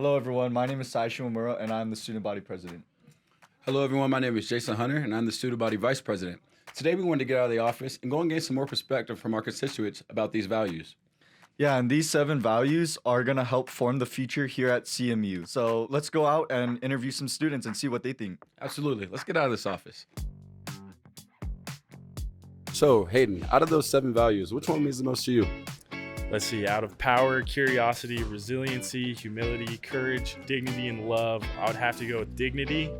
Hello, everyone. My name is Sai Shimomura, and I'm the student body president. Hello, everyone. My name is Jason Hunter, and I'm the student body vice president. Today, we wanted to get out of the office and go and gain some more perspective from our constituents about these values. Yeah, and these 7 values are going to help form the future here at CMU. So let's go out and interview some students and see what they think. Absolutely. Let's get out of this office. So, Hayden, out of those 7 values, which one means the most to you? Let's see, out of power, curiosity, resiliency, humility, courage, dignity, and love, I would have to go with dignity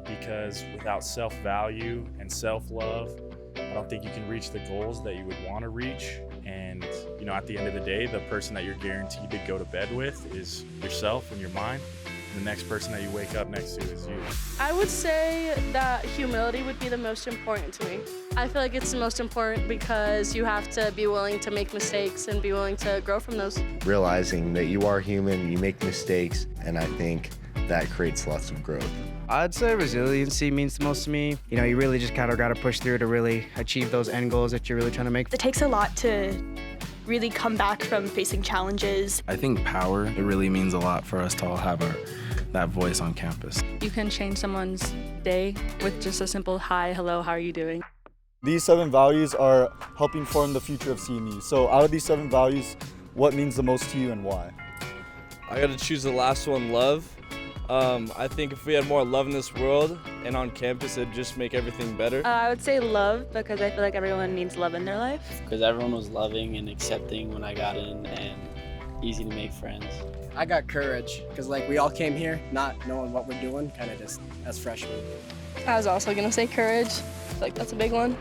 because without self-value and self-love, I don't think you can reach the goals that you would want to reach. And, at the end of the day, the person that you're guaranteed to go to bed with is yourself and your mind. The next person that you wake up next to is you. I would say that humility would be the most important to me. I feel like it's the most important because you have to be willing to make mistakes and be willing to grow from those. Realizing that you are human, you make mistakes, and I think that creates lots of growth. I'd say resiliency means the most to me. You really just kind of got to push through to really achieve those end goals that you're really trying to make. It takes a lot to really come back from facing challenges. I think power, it really means a lot for us to all have that voice on campus. You can change someone's day with just a simple hi, hello, how are you doing? These 7 values are helping form the future of CMU. So out of these 7 values, what means the most to you and why? I gotta choose the last one, love. I think if we had more love in this world and on campus, it'd just make everything better. I would say love because I feel like everyone needs love in their life. Because everyone was loving and accepting when I got in and easy to make friends. I got courage because we all came here not knowing what we're doing, kind of just as freshmen. I was also going to say courage. That's a big one.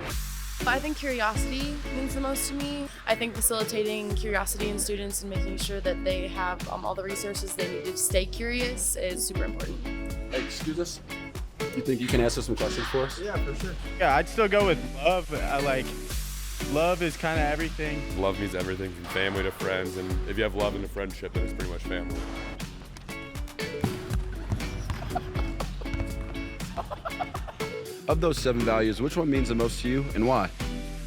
I think curiosity means the most to me. I think facilitating curiosity in students and making sure that they have all the resources they need to stay curious is super important. Hey, excuse us. You think you can answer some questions for us? Yeah, for sure. Yeah, I'd still go with love. Love is kind of everything. Love means everything from family to friends, and if you have love in a friendship, then it's pretty much family. Of those 7 values, which one means the most to you and why?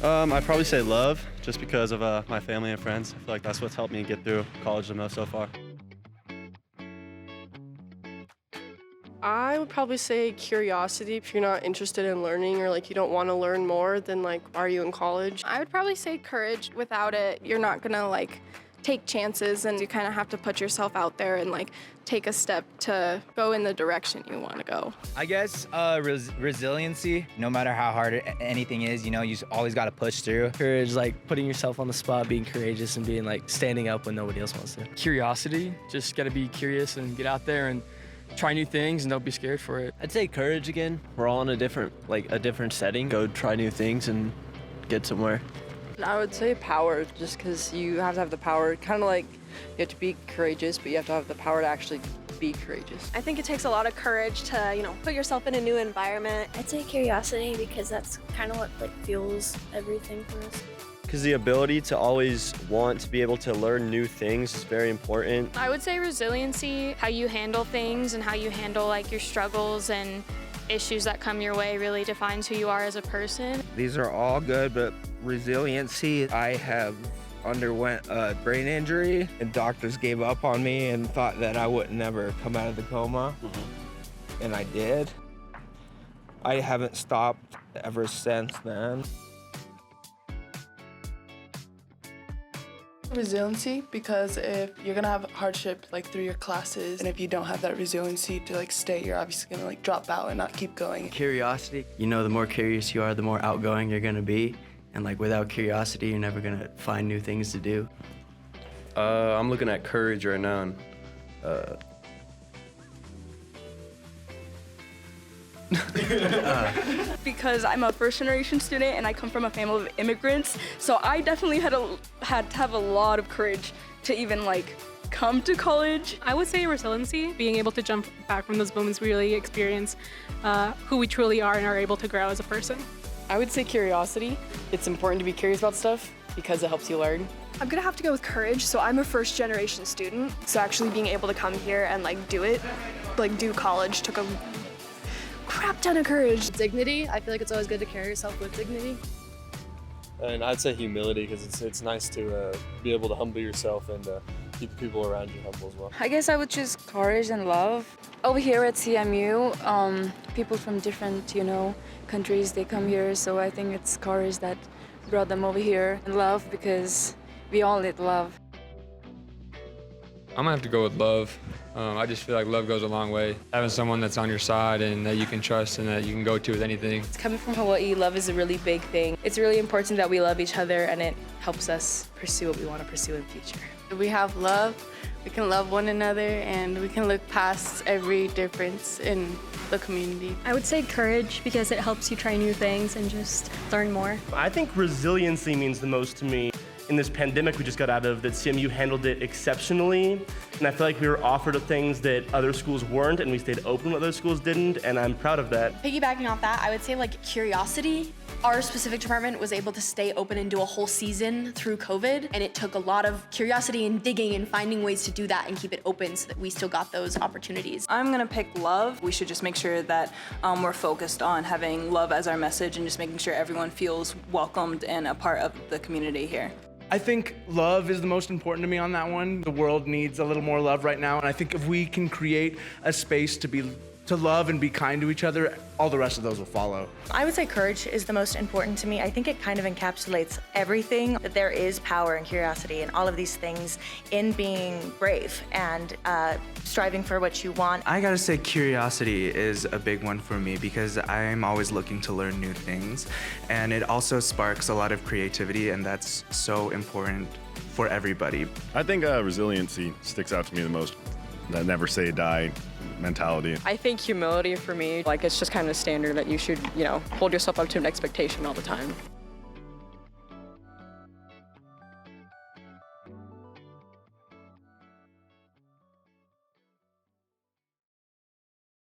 I'd probably say love, just because of my family and friends. I feel like that's what's helped me get through college the most so far. I would probably say curiosity. If you're not interested in learning or you don't want to learn more, then why are you in college? I would probably say courage. Without it, you're not gonna take chances, and you kind of have to put yourself out there and take a step to go in the direction you want to go. I guess resiliency. No matter how hard anything is, you always got to push through. Courage, putting yourself on the spot, being courageous, and being standing up when nobody else wants to. Curiosity. Just got to be curious and get out there and try new things and don't be scared for it. I'd say courage again. We're all in a different setting. Go try new things and get somewhere. I would say power, just because you have to have the power. Kind of you have to be courageous, but you have to have the power to actually be courageous. I think it takes a lot of courage to, put yourself in a new environment. I'd say curiosity because that's kind of what fuels everything for us. Because the ability to always want to be able to learn new things is very important. I would say resiliency, how you handle things and how you handle your struggles and issues that come your way really defines who you are as a person. These are all good, but resiliency, I have underwent a brain injury and doctors gave up on me and thought that I would never come out of the coma. And I did. I haven't stopped ever since then. Resiliency, because if you're gonna have hardship through your classes, and if you don't have that resiliency to stay, you're obviously gonna drop out and not keep going. Curiosity. The more curious you are, the more outgoing you're gonna be. And without curiosity, you're never gonna find new things to do. I'm looking at courage right now. And, Because I'm a first-generation student and I come from a family of immigrants, so I definitely had to have a lot of courage to even come to college. I would say resiliency, being able to jump back from those moments we really experience who we truly are and are able to grow as a person. I would say curiosity. It's important to be curious about stuff because it helps you learn. I'm gonna have to go with courage. So I'm a first-generation student, so actually being able to come here and do it, do college took a crap ton of courage. Dignity. I feel like it's always good to carry yourself with dignity. And I'd say humility, because it's nice to be able to humble yourself and keep people around you humble as well. I guess I would choose courage and love. Over here at CMU, people from different, countries, they come here, so I think it's courage that brought them over here, and love because we all need love. I'm gonna have to go with love. I just feel like love goes a long way. Having someone that's on your side and that you can trust and that you can go to with anything. Coming from Hawaii, love is a really big thing. It's really important that we love each other, and it helps us pursue what we want to pursue in the future. We have love, we can love one another, and we can look past every difference in the community. I would say courage because it helps you try new things and just learn more. I think resiliency means the most to me. In this pandemic we just got out of, that CMU handled it exceptionally, and I feel like we were offered things that other schools weren't, and we stayed open when other schools didn't, and I'm proud of that. Piggybacking off that, I would say curiosity. Our specific department was able to stay open and do a whole season through COVID, and it took a lot of curiosity and digging and finding ways to do that and keep it open so that we still got those opportunities. I'm gonna pick love. We should just make sure that we're focused on having love as our message and just making sure everyone feels welcomed and a part of the community here. I think love is the most important to me on that one. The world needs a little more love right now, and I think if we can create a space to love and be kind to each other, all the rest of those will follow. I would say courage is the most important to me. I think it kind of encapsulates everything, that there is power and curiosity and all of these things in being brave and striving for what you want. I gotta say curiosity is a big one for me because I'm always looking to learn new things, and it also sparks a lot of creativity, and that's so important for everybody. I think resiliency sticks out to me the most. That never say die mentality. I think humility for me, it's just kind of standard that you should, hold yourself up to an expectation all the time.